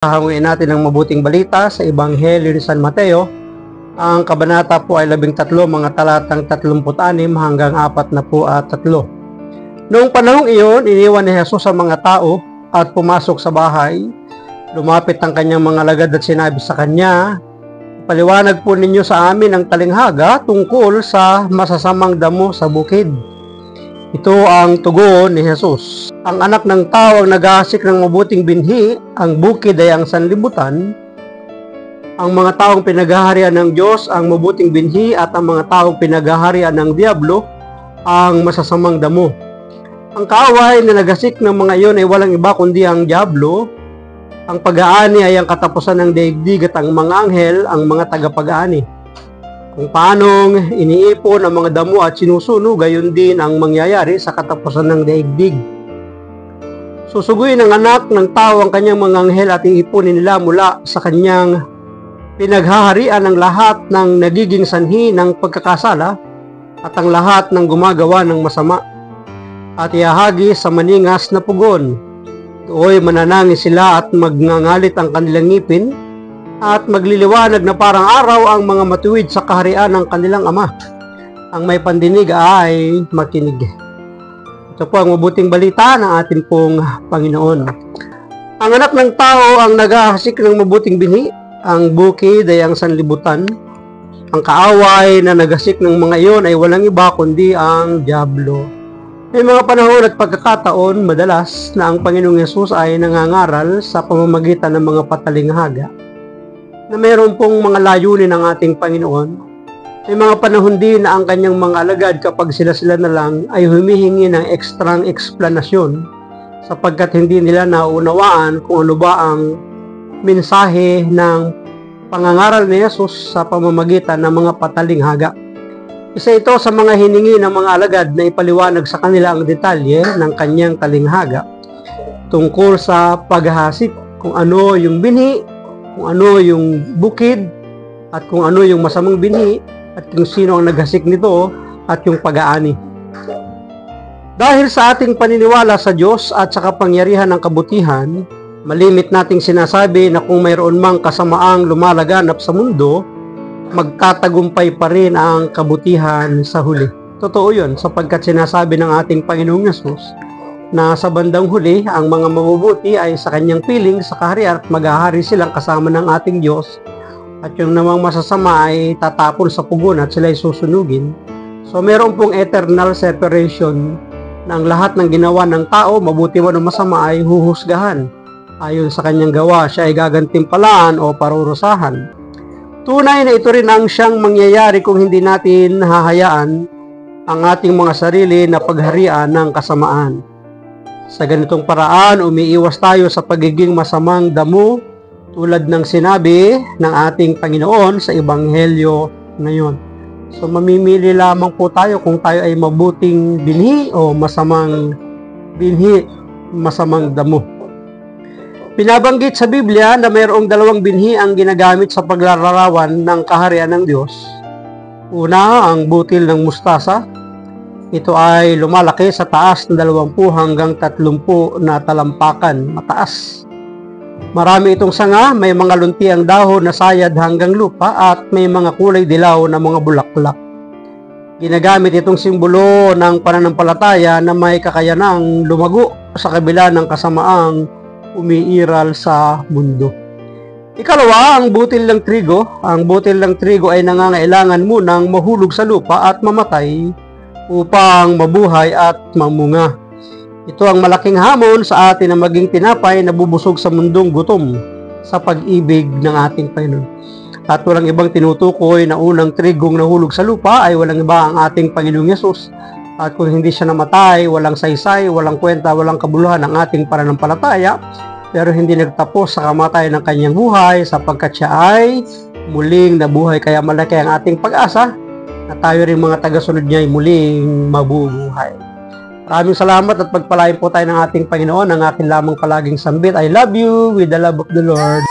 Hahanguin natin ang mabuting balita sa Ebanghelyo ni San Mateo. Ang kabanata po ay 13, mga talatang 36 hanggang 43. Noong panahong iyon, iniwan ni Jesus ang mga tao at pumasok sa bahay. Lumapit ang kanyang mga alagad at sinabi sa kanya, "Paliwanag po ninyo sa amin ang talinghaga tungkol sa masasamang damo sa bukid." Ito ang tugon ni Jesus. Ang anak ng tao ang nag-aasik ng mabuting binhi, ang bukid ay ang sanlibutan. Ang mga taong pinaghaharian ng Diyos ang mabuting binhi at ang mga taong pinaghaharian ng Diablo ang masasamang damo. Ang kaaway na nagasik ng mga iyon ay walang iba kundi ang Diablo. Ang pag-aani ay ang katapusan ng daigdig at ang mga anghel ang mga tagapag-aani. Kung paanong iniipon ang mga damo at sinusunog, gayon din ang mangyayari sa katapusan ng daigdig. Susuguin ng anak ng tao ang kanyang mga anghel at iipunin nila mula sa kanyang pinaghaharian ang lahat ng nagiging sanhi ng pagkakasala at ang lahat ng gumagawa ng masama, at iahagi sa maningas na pugon. Do'y mananangis sila at magngangalit ang kanilang ngipin, at magliliwanag na parang araw ang mga matuwid sa kaharian ng kanilang Ama. Ang may pandinig ay makinig. Ito po ang mabuting balita ng ating pong Panginoon. Ang anak ng tao ang nag-ahasik ng mabuting binhi, ang bukid ay ang sanlibutan. Ang kaaway na nagasik ng mga iyon ay walang iba kundi ang Diablo. May mga panahon at pagkakataon madalas na ang Panginoong Yesus ay nangangaral sa pamamagitan ng mga patalinghaga na mayroon pong mga layunin ng ating Panginoon. May mga panahon din na ang kanyang mga alagad, kapag sila na lang, ay humihingi ng ekstrang eksplanasyon sapagkat hindi nila naunawaan kung ano ba ang mensahe ng pangangaral ni Jesus sa pamamagitan ng mga patalinghaga. Isa ito sa mga hiningi ng mga alagad na ipaliwanag sa kanila ang detalye ng kanyang talinghaga tungkol sa paghahasik, kung ano yung binhi, kung ano yung bukid, at kung ano yung masamang binhi, at kung sino ang naghasik nito, at yung pag-aani. Dahil sa ating paniniwala sa Diyos at sa kapangyarihan ng kabutihan, malimit nating sinasabi na kung mayroon mang kasamaang lumalaganap sa mundo, magtatagumpay pa rin ang kabutihan sa huli. Totoo yun, sapagkat sinasabi ng ating Panginoong Yesus na sa bandang huli, ang mga mabubuti ay sa kanyang piling sa kaharian at maghahari silang kasama ng ating Diyos, at yung namang masasama ay tatapon sa pugon at sila ay susunugin. So meron pong eternal separation na ang lahat ng ginawa ng tao, mabuti man o masama, ay huhusgahan. Ayon sa kanyang gawa, siya ay gagantimpalaan o parurusahan. Tunay na ito rin ang siyang mangyayari kung hindi natin hahayaan ang ating mga sarili na pagharian ng kasamaan. Sa ganitong paraan, umiiwas tayo sa pagiging masamang damo tulad ng sinabi ng ating Panginoon sa Ebanghelyo na yun. So mamimili lamang po tayo kung tayo ay mabuting binhi o masamang binhi, masamang damo. Pinabanggit sa Biblia na mayroong dalawang binhi ang ginagamit sa paglalarawan ng kaharian ng Diyos. Una, ang butil ng mustasa. Ito ay lumalaki sa taas ng 20 hanggang 30 na talampakan, mataas. Marami itong sanga, may mga lunti ang dahon na sayad hanggang lupa, at may mga kulay dilaw na mga bulaklak. Ginagamit itong simbolo ng pananampalataya na may kakayanang lumago sa kabila ng kasamaang umiiral sa mundo. Ikalawa, ang butil ng trigo. Ang butil ng trigo ay nangangailangan munang mahulog sa lupa at mamatay upang mabuhay at mamunga. Ito ang malaking hamon sa atin na maging tinapay na bubusog sa mundong gutom sa pag-ibig ng ating Panginoon. At walang ibang tinutukoy na unang trigong nahulog sa lupa ay walang iba ang ating Panginoong Yesus. At kung hindi siya namatay, walang saysay, walang kwenta, walang kabuluhan ang ating pananampalataya. Pero hindi nagtapos sa kamatayan ng kanyang buhay, sapagkat siya ay muling nabuhay. Kaya malaki ang ating pag-asa na tayo rin mga tagasunod niya ay muling mabubuhay. Maraming salamat at pagpalain po tayo ng ating Panginoon. Ang akin lamang palaging sambit, I love you with the love of the Lord.